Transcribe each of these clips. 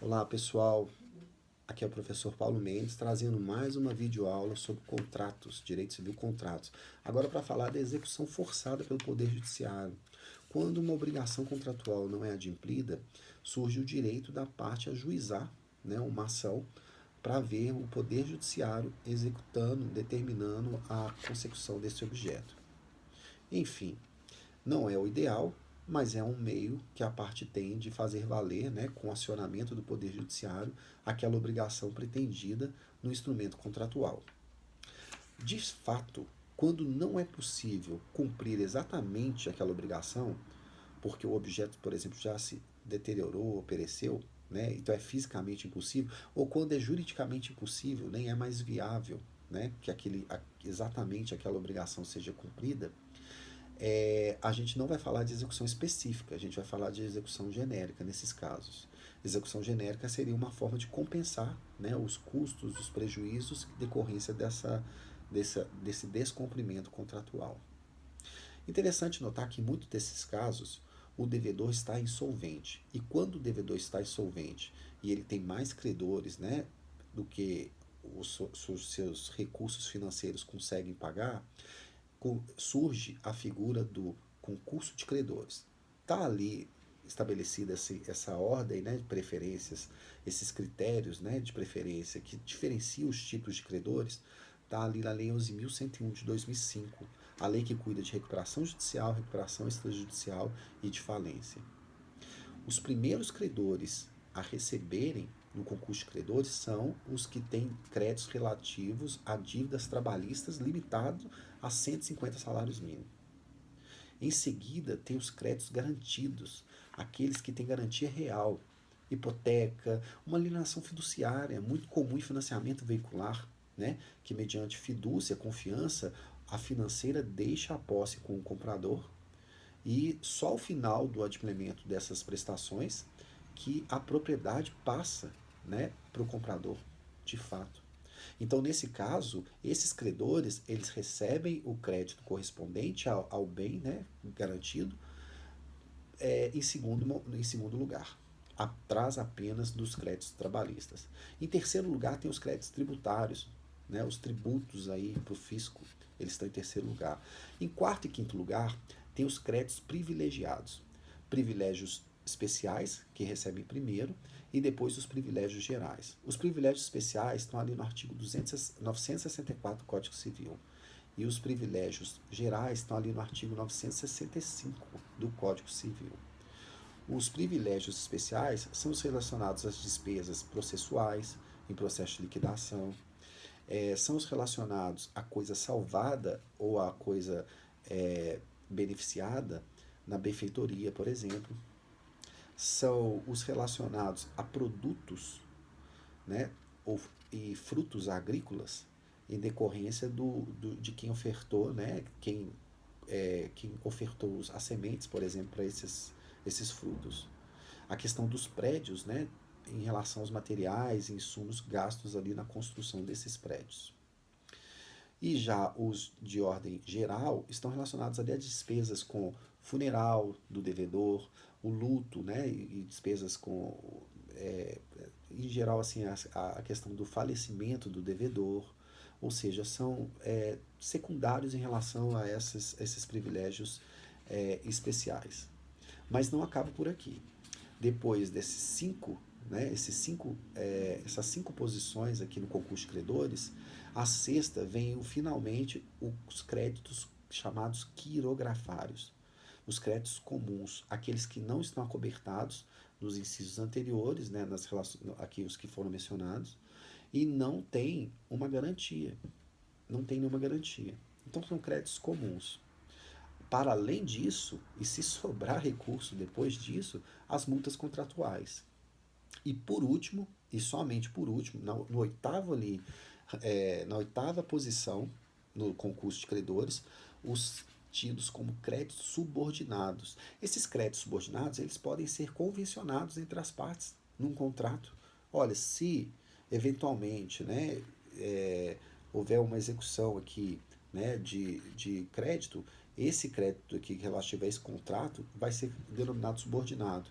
Olá pessoal, aqui é o professor Paulo Mendes trazendo mais uma videoaula sobre contratos, direito civil contratos. Agora para falar da execução forçada pelo Poder Judiciário. Quando uma obrigação contratual não é adimplida, surge o direito da parte a ajuizar, né, uma ação para ver o Poder Judiciário executando, determinando a consecução desse objeto. Enfim, não é o ideal, mas é um meio que a parte tem de fazer valer, né, com o acionamento do Poder Judiciário, aquela obrigação pretendida no instrumento contratual. De fato, quando não é possível cumprir exatamente aquela obrigação, porque o objeto, por exemplo, já se deteriorou ou pereceu, né, então é fisicamente impossível, ou quando é juridicamente impossível, nem é mais viável, né, que exatamente aquela obrigação seja cumprida, a gente não vai falar de execução específica, a gente vai falar de execução genérica nesses casos. Execução genérica seria uma forma de compensar, né, os custos, os prejuízos decorrência desse descumprimento contratual. Interessante notar que em muitos desses casos o devedor está insolvente. E quando o devedor está insolvente e ele tem mais credores, né, do que os seus recursos financeiros conseguem pagar, surge a figura do concurso de credores. Está ali estabelecida essa ordem, né, de preferências, esses critérios, né, de preferência que diferenciam os tipos de credores, está ali na Lei 11.101 de 2005, a lei que cuida de recuperação judicial, recuperação extrajudicial e de falência. Os primeiros credores a receberem no concurso de credores são os que têm créditos relativos a dívidas trabalhistas limitados a 150 salários mínimos. Em seguida, tem os créditos garantidos, aqueles que têm garantia real, hipoteca, uma alienação fiduciária, muito comum em financiamento veicular, né, que mediante fidúcia, confiança, a financeira deixa a posse com o comprador e só ao final do adimplemento dessas prestações que a propriedade passa, né, para o comprador, de fato. Então, nesse caso, esses credores, eles recebem o crédito correspondente ao bem, né, garantido, em segundo lugar, atrás apenas dos créditos trabalhistas. Em terceiro lugar, tem os créditos tributários, né, os tributos aí para o fisco, eles estão em terceiro lugar. Em quarto e quinto lugar, tem os créditos privilegiados, privilégios especiais, que recebem primeiro, e depois os privilégios gerais. Os privilégios especiais estão ali no artigo 964 do Código Civil. E os privilégios gerais estão ali no artigo 965 do Código Civil. Os privilégios especiais são os relacionados às despesas processuais, em processo de liquidação, são os relacionados à coisa salvada ou à coisa beneficiada na benfeitoria, por exemplo. São os relacionados a produtos, né, e frutos agrícolas em decorrência de quem ofertou, né, quem ofertou as sementes, por exemplo, para esses frutos. A questão dos prédios, né, em relação aos materiais, insumos gastos ali na construção desses prédios. E já os de ordem geral estão relacionados ali a despesas com funeral do devedor, o luto, né, e despesas com, em geral, assim, a questão do falecimento do devedor, ou seja, são secundários em relação a esses privilégios especiais. Mas não acaba por aqui. Depois desses cinco, né, essas cinco posições aqui no concurso de credores, a sexta vem finalmente os créditos chamados quirografários, os créditos comuns, aqueles que não estão acobertados nos incisos anteriores, né, aqui os que foram mencionados, e não tem uma garantia, não tem nenhuma garantia. Então são créditos comuns. Para além disso, e se sobrar recurso depois disso, as multas contratuais. E por último, e somente por último, no oitavo ali, na oitava posição no concurso de credores, os tidos como créditos subordinados. Esses créditos subordinados, eles podem ser convencionados entre as partes num contrato. Olha, se eventualmente, né, houver uma execução aqui, né, de crédito, esse crédito aqui relativo a esse contrato vai ser denominado subordinado.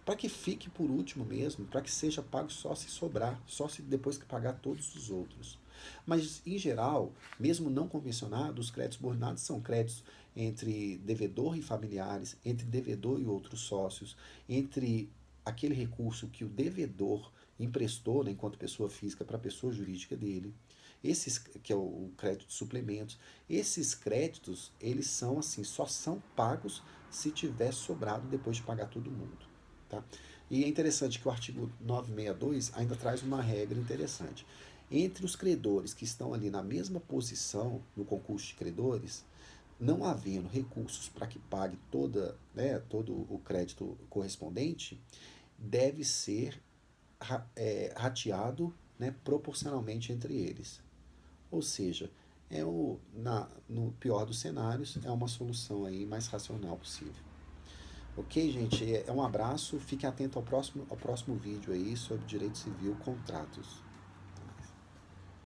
para que fique por último mesmo, para que seja pago só se sobrar, só se depois que pagar todos os outros. Mas, em geral, mesmo não convencionados, os créditos subordinados são créditos entre devedor e familiares, entre devedor e outros sócios, entre aquele recurso que o devedor emprestou, né, enquanto pessoa física, para a pessoa jurídica dele, esses que é o crédito de suplementos. Esses créditos, eles são assim, só são pagos se tiver sobrado depois de pagar todo mundo, tá? E é interessante que o artigo 962 ainda traz uma regra interessante. Entre os credores que estão ali na mesma posição no concurso de credores, não havendo recursos para que pague todo o crédito correspondente, deve ser rateado, né, proporcionalmente entre eles. Ou seja, no pior dos cenários, é uma solução aí mais racional possível. Ok, gente? Um abraço. Fique atento ao próximo vídeo aí sobre direito civil, contratos.